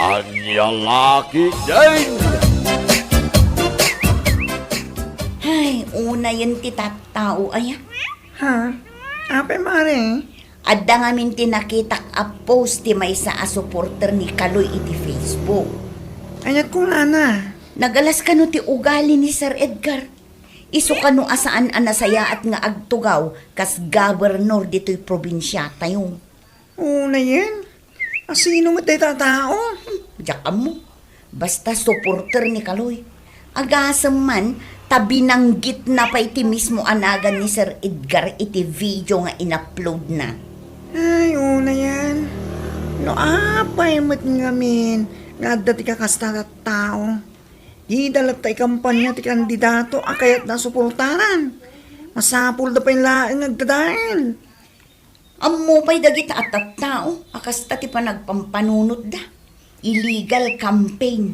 Anyalaki din! Ay, una yun ti tattao ay. Ha? Ape mare? Adda nga min tinakitak a post ti may sa a supporter ni Kaloy iti Facebook. Ayat ko na. Nagalas kano ti ugali ni Sir Edgar. Isu kano asaan a nasaya at nga agtugaw kas governor dito'y probinsya tayo. Una yan? Asino mo tayo tao? Diyan mo. Basta supporter ni Kaloy. Agasam man, tabi nanggit na pa iti mismo anagan ni Sir Edgar iti video nga in-upload na. Ay, una yan. No, apay mo't ngamin. Nga dati ka kasta tao. Di dalat tayo kampanya ti kandidato akayat na suportaran. Masapul da pa yung laing nagdadahil. Ammo pa'y dagita at tao, akas ti pa nagpampanunod da. Illegal campaign.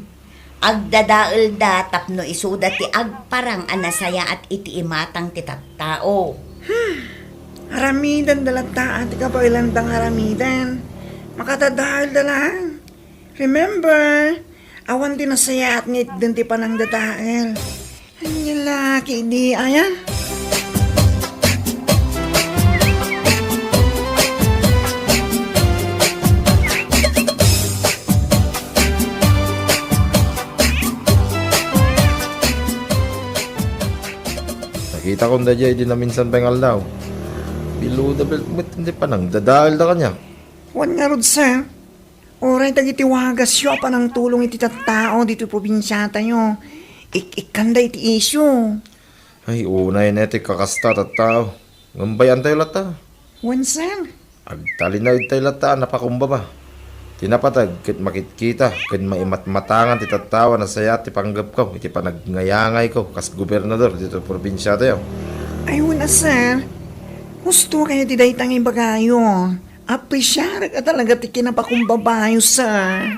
Agdadaal da tapno isuda ti agparang anasaya at iti imatang ti tattao. Haramidan dalataan ti kapailandang haramidan. Makatadahil da lang. Remember, awan din nasaya at ngit din ti panang dadail. Ang laki di aya. Nakita ko na dyan, di na minsan pengal daw. Below the belt, hindi pa nang dadahal da kanya. Wan nga rod sir. Oray tagitiwagas siya pa ng tulong iti tattao dito probinsya tayo. Ikanda iti isyo. Ay, una yun iti kakasta at tao. Ngambayan tayo lata. Wan sir. Agtalinawid tayo lata, napakumba ba? Tinapatag, kit makitkita, kit maimatmatangan ti tattawa na saya ti panggap ko, iti panagnayangay ko, kas gobernador dito probinsya tayo. Ay wala sir. Gusto kayo ti daytang ibagayo. Apresyar ka talaga ti kinapakumbabayo sir.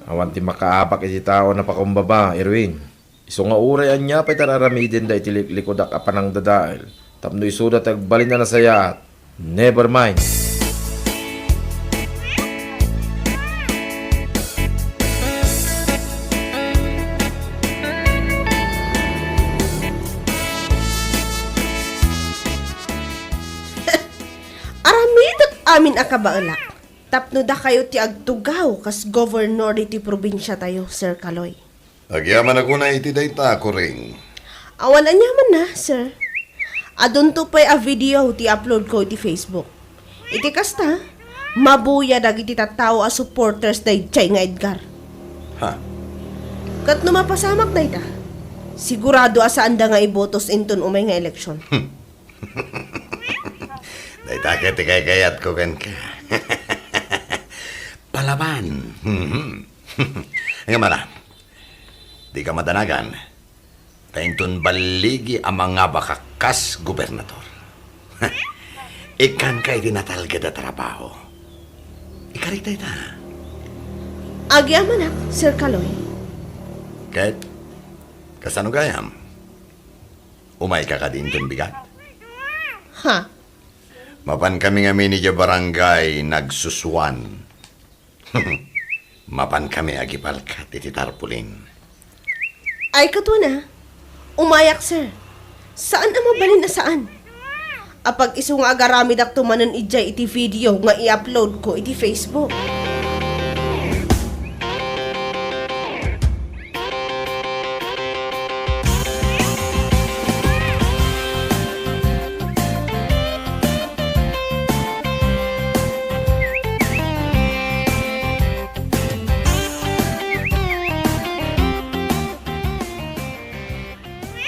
Awan ti makaabak iti tao na pakumbaba, Erwin. Iso nga urayan niya pa'y tararamidin da iti likodak apanang dadail. Tapno isuda tagbalin na nasaya. Never mind. Amin akabaelak. Tapno da kayo ti agtugaw kas governor iti probinsya tayo, Sir Kaloy. Agyaman ako na iti dayta ko ring. Awan anyaman na, sir. Adun to pa'y a video ti upload ko iti Facebook. Iti kasta, mabuya dagiti tattao a supporters da itchay nga Edgar. Ha? Kat no mapasamak na ita, sigurado asaan da nga ibotos inton umay nga eleksyon. Dayta ka ti kayat ko kan ka. Palaban. Nga mala, di ka madanagan. Tainton baligi ang mga bakakas gobernador. Ikan ka itinatalga da trabaho. Ikarik tayo ta. Agyaman ak, Sir Kaloy. Ket, kasano gayam? Umay ka din bigat? Ha? Mapan kami nga minidya barangay nagsuswan. Mapan kami agipalkat iti tarpulin. Ay kato na. Umayak, sir. Saan ang mabalin na saan? Apag iso nga agaramid ak tumanan ijay iti video nga i-upload ko iti Facebook.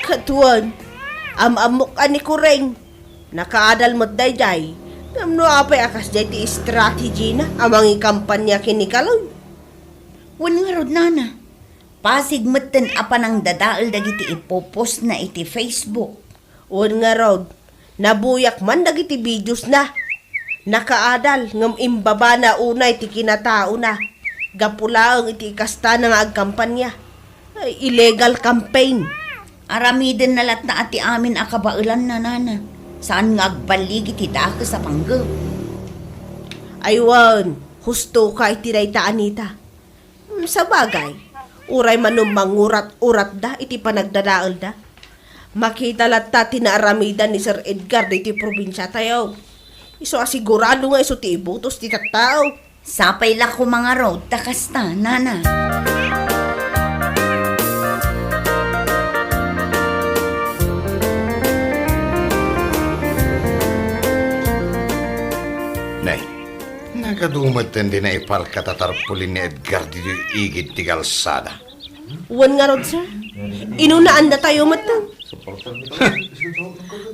Katuan, amok ani kureng. Nakaadal mo't dayjay. Tamno apay akas jay ti strategy na amang ikampanya kinikalaw. Wan nga rod nana. Pasig matan apanang dadaal dagiti ipopost na iti Facebook. Wan nga rod, nabuyak man dagiti videos na. Nakaadal ngam imbaba na unay ti kinatao na. Gapulaang iti kasta na nga agkampanya. Ay, illegal campaign. Aramiden na lat na ati amin akabailan na nana. Saan nga agbalig iti daka sa panggap. Aywan, husto ka iti dayta anita. Sa bagay, uray manum mangurat-urat da iti panagdadaal da. Makita latta tinaaramidan ni Sir Edgar dito probinsya tayo. Iso asigurado nga iso ti ibutos ti tattao. Sapay la ko mga road, takasta, nana. Nay, nakadumatan din na ipalkatatarpulin ni Edgar dito igit ti kalsada. Wan nga rod, sir. Inunaan da tayo matang.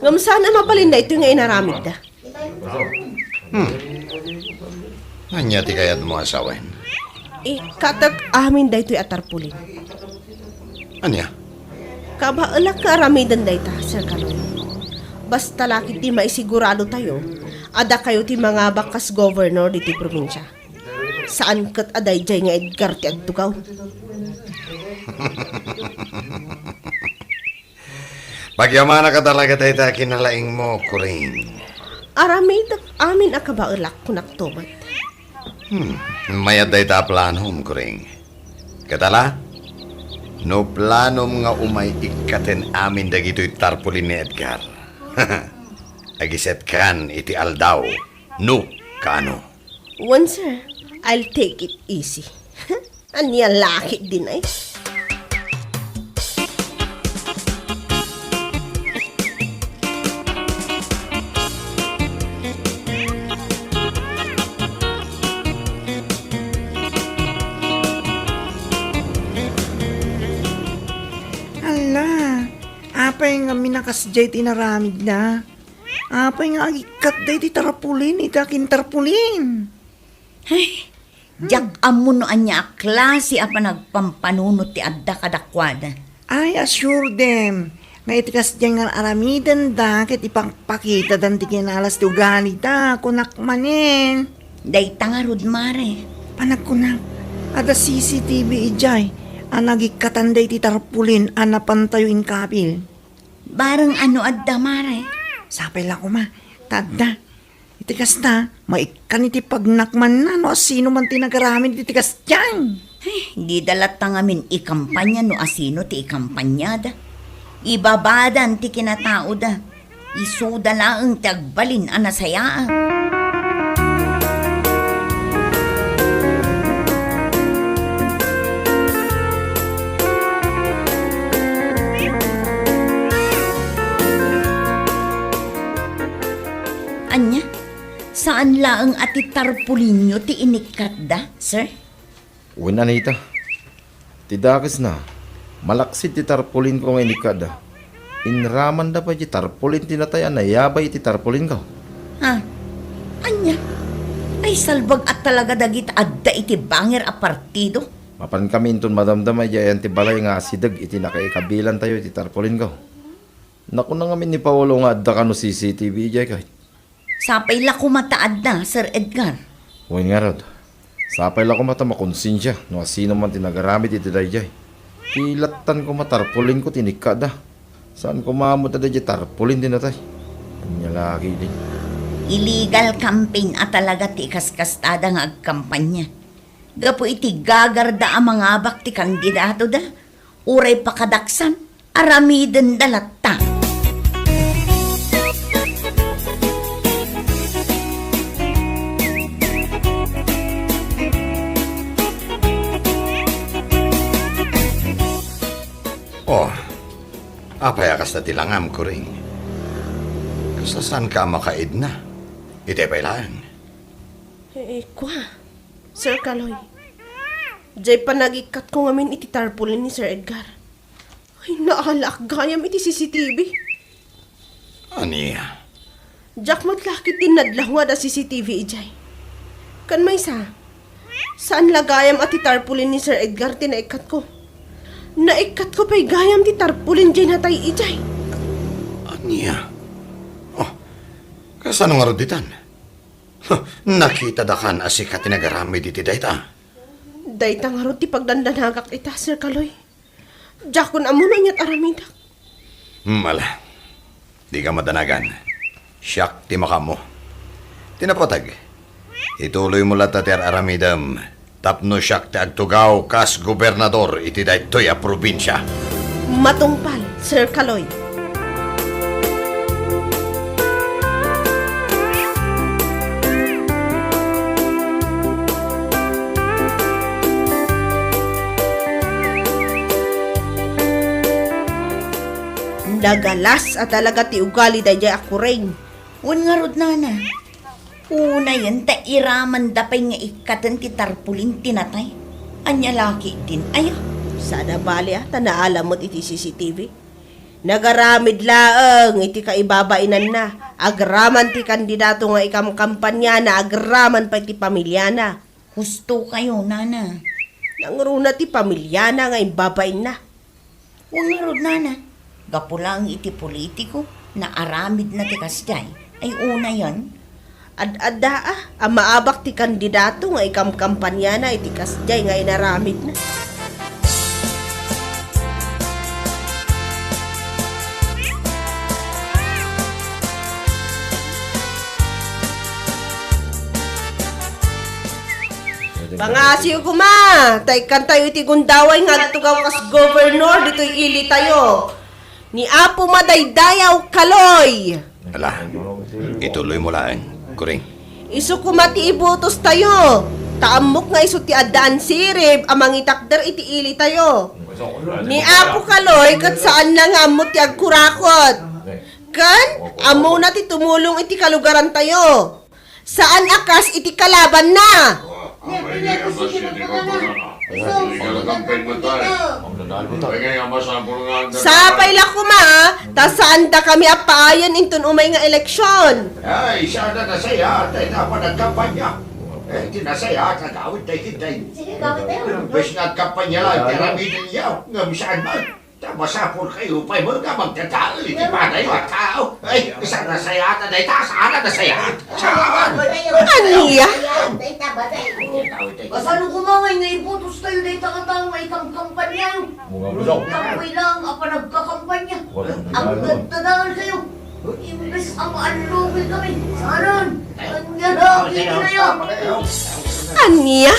Ngam sana mapalin na ito nga inaramid da. Anya ti kayat mo asawen? Katag amin da ito'y atarpulin. Anya? Kabaalak ka aramidan da ita, Sir Kaloy. Basta lakit di maisigurado tayo, ada kayo ti mga bakas governor diti probinsya. Saan kat aday jay nga Edgar ti agtugaw? Pagyamana ka talaga tayo ta kinalaing mo, Kuring. Aramidak amin akabaalak kunaktobat. Mayad tayo ta planom, Kuring. Katala? No planom nga umay ikaten amin dagito'y tarpulin ni Edgar. Agiset kan iti aldaw. No, kano? One, sir, I'll take it easy. Anya lakit din ay. Ala, apay nga minakasjay tinaramid na. Apay nga agikat day ti tarapulin, itakin tarpulin. Jak amo no anya klase apa nagpampanunot ti adda kadakwada. I assure them, nga itikas dyan nga aramidan da, ket ipangpakita dan ti kinalas ti ugali da, kunak manin. Day tangarod mare. Panagkunak, ada CCTV ijay, anagikatan day ti tarpulin, anapantayo in kapil. Barang ano adda mare. Sapay lang ko ma, tadda. Itikas na, maikan iti pagnakman na, no sino man tinagaramid itikas dyan. Di dalat tangamin ikampanya no asino ti ikampanyada. Ibabadan ti kinatao da. Isuda laeng ti agbalin anasayaan. Anya, saan laeng ati tarpulinyo ti inikat da, sir? Uwin Anita. Tidakis na. Malaksit ti tarpulin ko nga inikada. Inraman da pa ti tarpulin tinatayan na yabay ti tarpulin ko. Ha? Anya? Ay salbag at talaga dagit adda iti banger a partido. Mapan kami inton madamdamay jayan ti balay nga asidag iti nakaikabilan tayo ti tarpulin ko. Naku na ngamin ni Paolo nga adda ka no CCTV jay kahit. Sapay la kumataad na, Sir Edgar. Uwin nga rod. Sapay lang ko mata makonsensya no sino man tinagaramit iti dayjay. Kilatan ko matarpulin ko tinikada. Saan ko maamot na dayjay tarpulin din natay. Anya lagi din. Illegal campaign at talaga ti kaskastada nga agkampanya. Gapo iti gagarda ang mga abak ti kandidato da. Uray pakadaksan, aramiden dalatta. Oh, apay akas na tilangam, Kuring. Kasta saan ka makaid na? Ite pa'y lang. Kwa, Sir Kaloy. Jay panagikat ko ngamin iti tarpulin ni Sir Edgar. Ay, naalak gayam iti CCTV. Aniya? Jack matlakit din nadlahwa da CCTV ijay. Kan may saan lagayam ati tarpulin ni Sir Edgar tinaikat ko. Naikat ko pa'y gayam ti tarpulin jay natay ijay. Aniya? Oh, kasano nga roditan? Nakita da kan asika tinagarami diti dayta. Dayta nga ro ti pagdandanagak ita, Sir Kaloy. Jack kun amo na niya't aramidak. Mala, di ka madanagan. Siyak ti makamo. Tinapatag. Ituloy mo lata ti aramidam. Tapno siya ti agtugaw kas gobernador iti daytoy a probinsya. Matungpal, Sir Kaloy. Nagalas at talaga ti ugali da jay ako rin. Wan nga rod nana. Una yan, ta iraman dapay nga ikatan ti tarpulin tinatay. Anya laki din, ayo. Sana bali tanaalam mo't iti CCTV. Nagaramid laeng iti kaibabainan na. Agraman ti kandidato nga ikam kampanya na, agraman pa iti pamilya na. Husto kayo, nana. Nangruna ti pamilya na nga imbabain na. Wan nga rod nana. Gapulang iti politiko na aramid na ti kasjay. Ay una yan. Ad-ada ang maabak ti kandidato nga ikam kampanya na iti kasjay nga inaramid na. Pangasiw ko ma, tay kan tayo iti gundaway nga tugaw kas governor dito'y ili tayo. Ni Apo Madaydayaw Kaloy. Ala, ituloy mo lang, Kuring. Isu kumati ibutos tayo. Taamok nga isu ti addaan sirib, amang itakder iti ili tayo. Ni Apo Kaloy kat saan na nga mo ti agkurakot. Kan, amo na ti tumulong iti kalugaran tayo. Saan akas iti kalaban na? Sapay la kuma, ta saan da kami apaayan intun umay nga eleksyon. Ay, sana na saya, tayo na pa nagkampanya. Tinasaya, kakawit tayo kitay. Bes nagkampanya lang, karamitin niya, ngamisaan man. Masapol kayo, pa'y mga magtataal, hindi pa tayo at tao. Ay, sana saya, tayo sana na saya. Saan? Aniya? Kasano kumangay nga ibutos tayo dahil takatang may kampanya. Tapoy lang apa nagkakampanya. Ang gagdadaan kayo. Imbes ang maalugin kami. Saan? Anya na, hindi na yun. Aniya?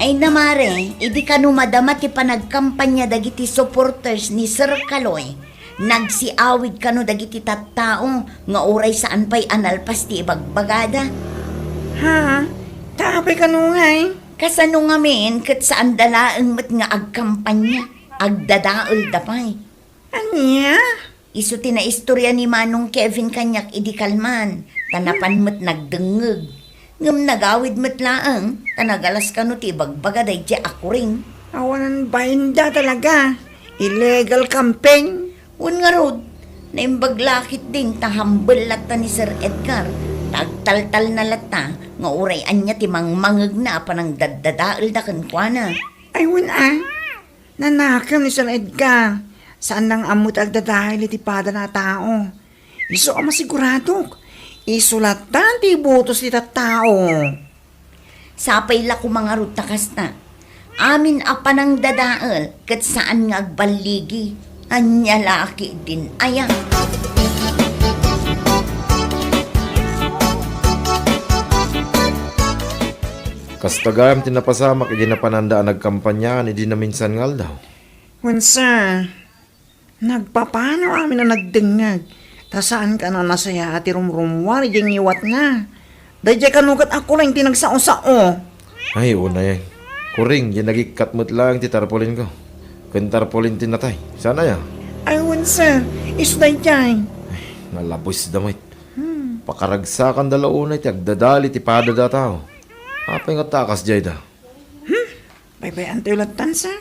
Ay namare, idi kanu madama ti panagkampanya dagiti supporters ni Sir Kaloy. Nagsiawid kanu dagiti tattao nga uray saan pa'y analpas ti ibagbagada. Ha? Tapay ka nungay. Kasano nga men, kat saan dalaang mat nga agkampanya, agdadaol dapay. Anya? Isu ti na istorya ni Manong Kevin kanyak idi kalman, tanapan mat nagdengeg. Ngam nagawid mat laang, tanagalas kanu ti bagbagada di ako rin. Awanan bainda talaga. Illegal campaign. Un nga rod, naimbag lakit din tahambal lata ni Sir Edgar. Tagtaltal na lata, nga uray anya ti mangmangag na panang daddadaal da kankwana. Ay, wala. Nanakam ni Sir Edgar. Saan lang amot agdadahil iti pada na tao. Iso ka masigurado. Isulatan ti butos ti tao. Sapay la ko mga rod takas na. Amin apa nang dadaal, kat saan nga agbaligi. Anya laki din ayang. Kastagayam tinapasama kaya ginapanandaan nagkampanya ni di na minsan ngal daw. Wensa, nagpapano amin na nagdengag. Ta saan ka na nasaya ati rumrumwar, yung iwat nga. Dahil kanukat ako lang tinagsao-sao. Ay, una yan. Kuring, yung nagikat mo't lang ti tarpolin ko. Kung tarpolin tinatay. Sana ya? Ay, wensa, isday jay. Nalapos damit. Pakaragsakan dalaunay ti agdadali ti padada tao. Apay nga takas jay da. Baybayan tayo latan sa.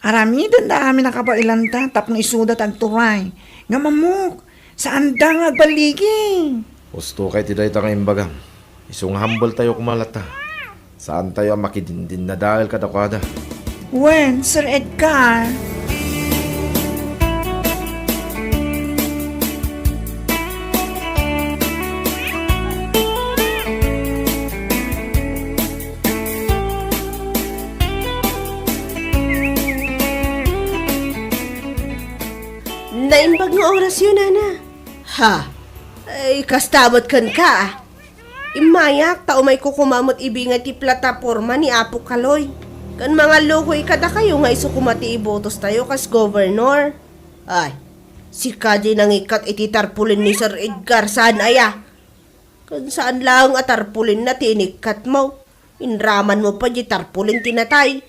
Aramidan da amin nakabailanta tapno isudat agturay. Nga mamuk, saan da nga agbaligi? Gusto kay ti dayta nga imbagam. Isung humble tayo kumalata. Saan tayo makidindin na dahil kadakwada. Wen, Sir Edgar. naimbag nga oras yun, Ana. Ha? Ay, kastamot kan ka, ah. Imayak, tao may kukumamot ibingat ti plataporma ni Apo Kaloy. Kan mga lokoy kada kayo nga iso kumati ibotos tayo kas governor. Ay, si Kadi nang ikat iti tarpulin ni Sir Edgar saan aya? Kan saan lang at tarpulin na tinikat mo? Inraman mo pa di tarpulin tinatay.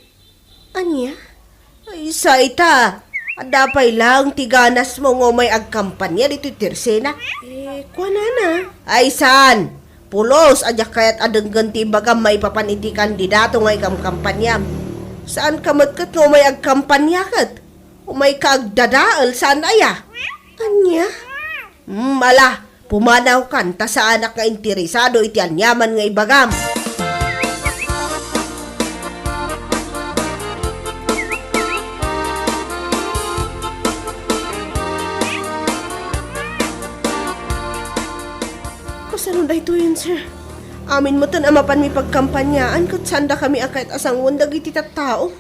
Anya? Ay, sa ita. Adapay lang tiganas mo nga may agkampanya dito Tirsena. Kuha na. Ay, saan? Pulos, adyak kaya't adang ganti bagam may papaniti kandidato nga ikam kampanya. Saan ka matkat nga may agkampanya kat? O may kaagdadaal saan aya? Anya? Mala, pumanaw kan ta sa anak nga interesado iti anyaman nga ibagam. Kasano da ito yun, sir? Amin mo tan amapan mi pagkampanyaan kat sanda kami akait asang wundag iti tattao.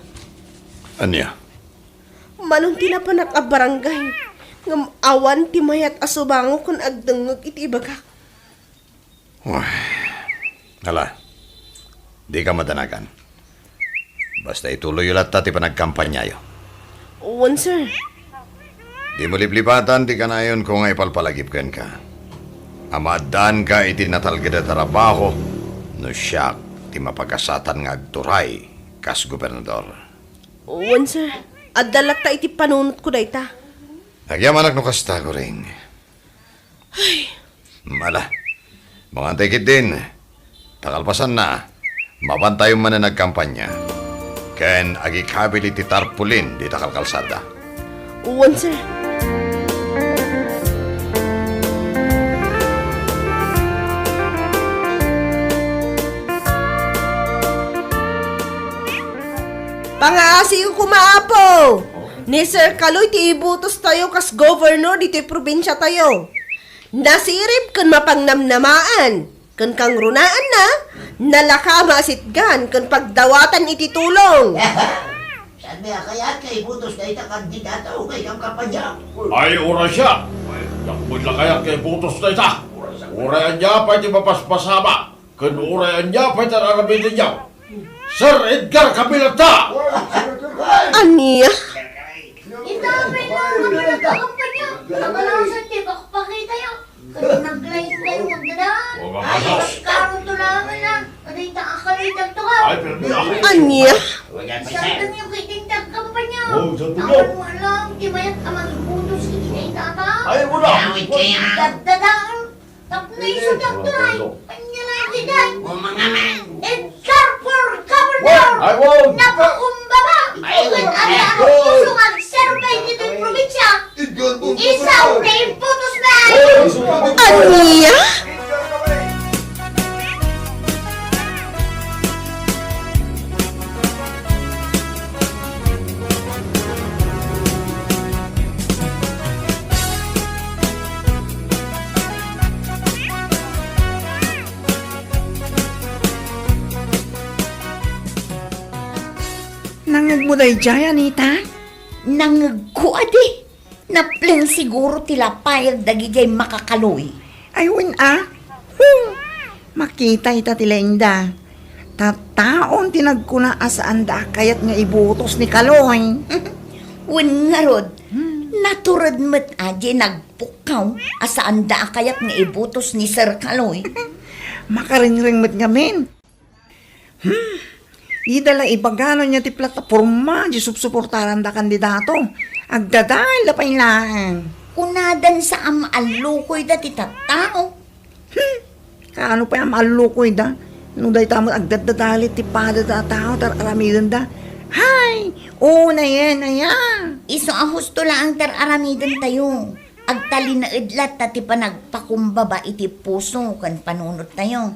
Anya? Manong tinapanak a barangay. Ngam awan ti mayat asubango kung agdengag iti ibagak. Hala, di ka madanagan. Basta ituloy ulat ti panagkampanyayo. Uwan, sir. Di mo liplipatan, di ka na yun kung ay palpalagipkan ka. Amadan ka iti natalgada trabaho, no siya ti mapagkasatan nga agturay kas gobernador. Uwan, sir. Adalak ta iti panunot ko dayta. Nagyamanak no kasta ko ring. Mala, mga antikit din. Takalpasan na, mabantayo man na nagkampanya. Ken agikabil iti tarpulin di takalkalsada. Uwan, sir. Pangaasi ko kumaapo! Ni Sir Kaloy ti ibutos tayo kas governor dito probinsya tayo. Nasirip kan mapangnamnamaan, kan kang runaan na, nalakama asitgan kan pagdawatan iti tulong. Saan ba kaya kay butos na ita kandidato kay kang kampanya? Ay, ura siya. Yakbod lang kaya kay butos na ita. Urayan niya pa iti mapaspasama. Kan urayan niya pa iti aramitin niya. Sir Edgar Cabilata! Aniya? Itapin na mga nagkakampanya. Nakalasan di pakapakita yun. Kasi nag-live kayo magdadaan. Ayos karon to naman na. Aday taakalitan to ka. Ay, pero niya. Aniya? Saan yung kitintag kampanya? Oh, saan to Awan mo alam, di mayat amang ibutos kiti na itata. Ay, wala. Dagdadaan. Tapos iso dakturay. Panyalaki dan. Edgar for Governor! Ay, wag! Napakumbaba! Kung ano puso ang survey dito yung probinsya, isaw na imputos na! Aniya? Nangagmuday jay, Anita? Nangagkuadi. Napling siguro tila payag dagijay makakaloy. Ay, makita ita tilengda. Tataon tinagkuna asaan da kayat nga ibutos ni Kaloy. Wen nga rod, naturad met aje nagpukaw asaan da kayat nga ibutos ni Sir Kaloy. Makaringring met ngamin. Idala ibagano niya ti plataporma di subsuportaran da kandidato. Agdadal lapay lang. Unadan sa amaalukoy da ti tattao. Kaano pa yung malukoy da? Nung dahi tamo agdadadalit ti pada da tao tar aramidan da. Hay! Oo na yan, na yan. Iso ang husto lang tar aramidan tayo. Agtali na idlat tati pa nagpakumbaba iti puso kan panunot tayo.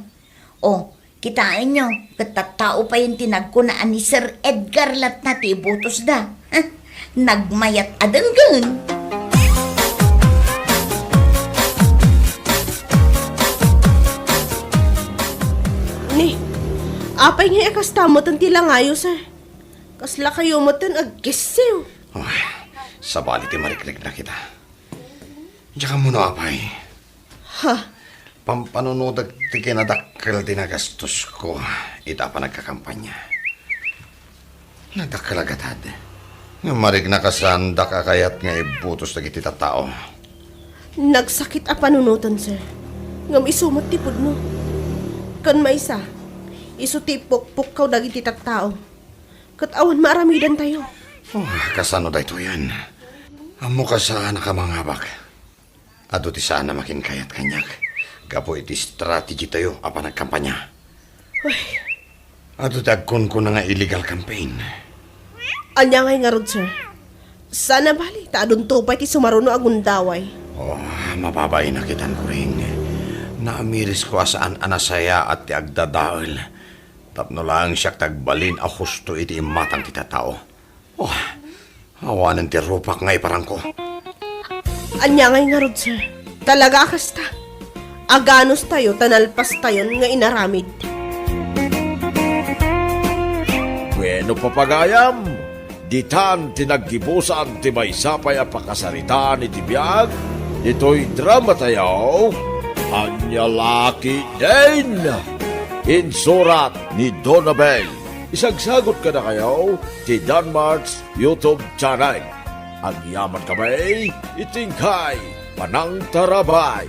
O, kitain nyo, katatao pa yung tinagkunaan ni Sir Edgar lat na tibutos da. Nagmayat adanggan. Ni, apay nga kastamot ang tilangayo, sir. Kasla kayo mo tan agkisiw. Sa bali ti mariklik na kita. Tsaka mo na, apay. Ha? Pampanunudag ti kinadakkel tinagastos ko. Ita pa nagkakampanya. Nagdakkel agatad. Nga marig nakasanda ka kayat nga ibutos na kiti tao. Nagsakit a panunutan, sir. Ngam isumat tipod no. Kan maisa, isu tipok-pok kaw dagiti tattao. Kat awan maaramidan tayo. Oh, kasano da ito yan? Amo ka sana ka mangabak. Ado ti sana makin kayat kanyak. Gapo iti strategy tayo apa nagkampanya. Ado tagkon ko na nga illegal campaign. Anya ngay nga rod, sir. Sana bali, taadun tupay ti sumaruno agundaway. Oh, mababay na kitan ko rin. Naamiris ko saan anasaya at ti agdadaol. Tapno lang siya tagbalin a husto iti imatang ti tao. Oh, awanan ti rupak ngay parang ko. Anya ngay nga rod, sir. Talaga kasta. Aganos tayo, tanalpas tayo nga inaramid. Bueno papagayam, ditan tinaggibusan ti may sapay a pakasaritaan iti biyag, ito'y drama tayo, Anya Laki din! Insurat ni Donabel. Isagsagot ka na kayo ti Danmarks YouTube channel. Ang yaman kamay, itingkay, panang tarabay.